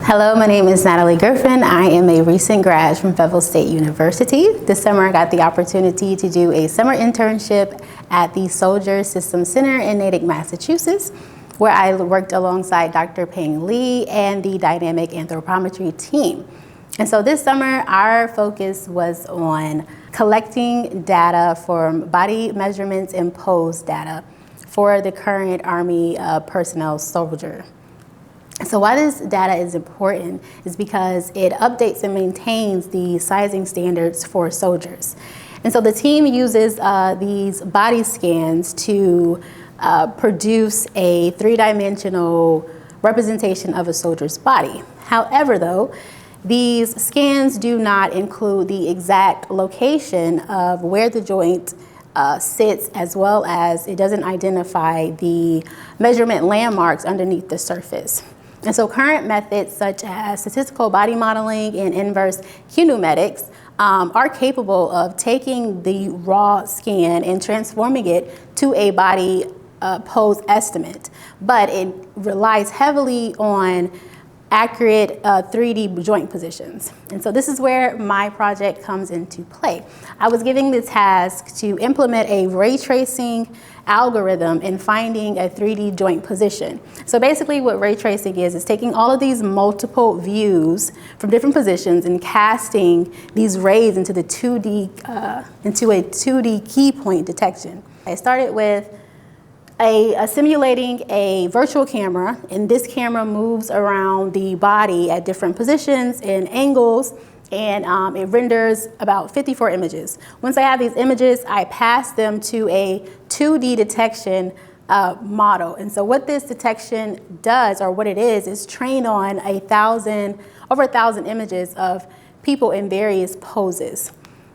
Hello, my name is Natalie Griffin. I am a recent grad from Fayetteville State University. This summer I got the opportunity to do a summer internship at the Soldier Systems Center in Natick, Massachusetts, where I worked alongside Dr. Peng Li and the dynamic anthropometry team. And so this summer our focus was on collecting data from body measurements and pose data for the current Army personnel soldier. So why this data is important is because it updates and maintains the sizing standards for soldiers. And so the team uses these body scans to produce a three-dimensional representation of a soldier's body. However, though, these scans do not include the exact location of where the joint sits, as well as it doesn't identify the measurement landmarks underneath the surface. And so current methods such as statistical body modeling and inverse kinematics are capable of taking the raw scan and transforming it to a body pose estimate, but it relies heavily on accurate 3D joint positions. And so this is where my project comes into play. I was given the task to implement a ray tracing algorithm in finding a 3D joint position. So basically what ray tracing is taking all of these multiple views from different positions and casting these rays into the 2D key point detection. I started with simulating a virtual camera, and this camera moves around the body at different positions and angles, and it renders about 54 images. Once I have these images, I pass them to a 2D detection model. And so what this detection does, or what it is trained on over 1,000 images of people in various poses.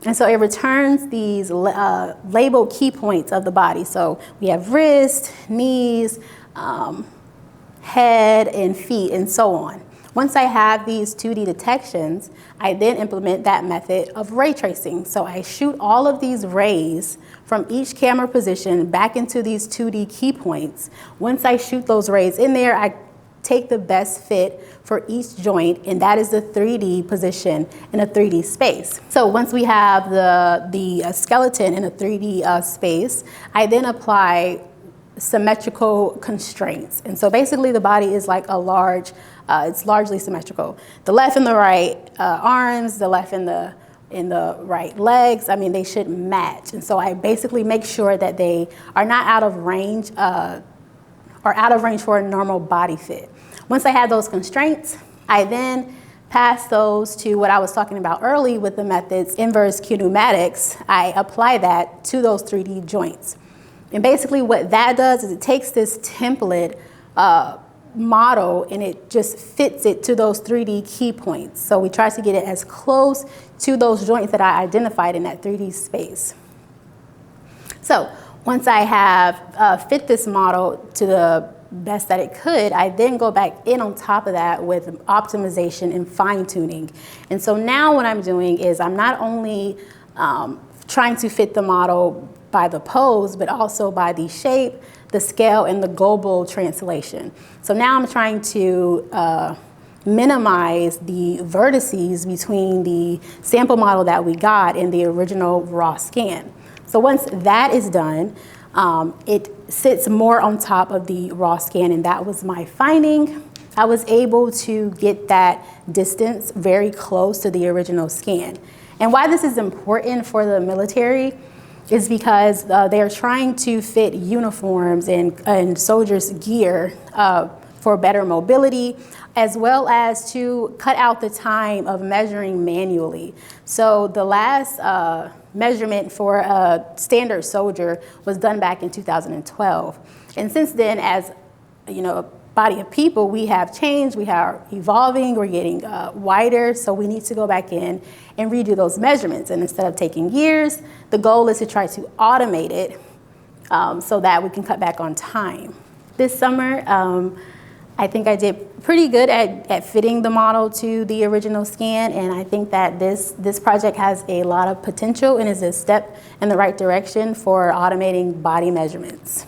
And so it returns these labeled key points of the body. So we have wrist, knees, head, and feet, and so on. Once I have these 2D detections, I then implement that method of ray tracing. So I shoot all of these rays from each camera position back into these 2D key points. Once I shoot those rays in there, I take the best fit for each joint, and that is the 3D position in a 3D space. So once we have the skeleton in a 3D space, I then apply symmetrical constraints. And so basically the body is like it's largely symmetrical. The left and the right arms, the left and the right legs, they should match. And so I basically make sure that they are not out of range for a normal body fit. Once I have those constraints, I then pass those to what I was talking about early with the methods inverse kinematics. I apply that to those 3D joints. And basically what that does is it takes this template model and it just fits it to those 3D key points. So we try to get it as close to those joints that I identified in that 3D space. So once I have fit this model to the best that it could, I then go back in on top of that with optimization and fine tuning. And so now what I'm doing is I'm not only trying to fit the model by the pose, but also by the shape, the scale, and the global translation. So now I'm trying to minimize the vertices between the sample model that we got and the original raw scan. So once that is done, it sits more on top of the raw scan, and that was my finding. I was able to get that distance very close to the original scan. And why this is important for the military is because they're trying to fit uniforms and soldiers' gear for better mobility, as well as to cut out the time of measuring manually. So the last measurement for a standard soldier was done back in 2012. And since then, as a body of people, we have changed, we are evolving, we're getting wider, so we need to go back in and redo those measurements. And instead of taking years, the goal is to try to automate it so that we can cut back on time. This summer, I think I did pretty good at fitting the model to the original scan, and I think that this project has a lot of potential and is a step in the right direction for automating body measurements.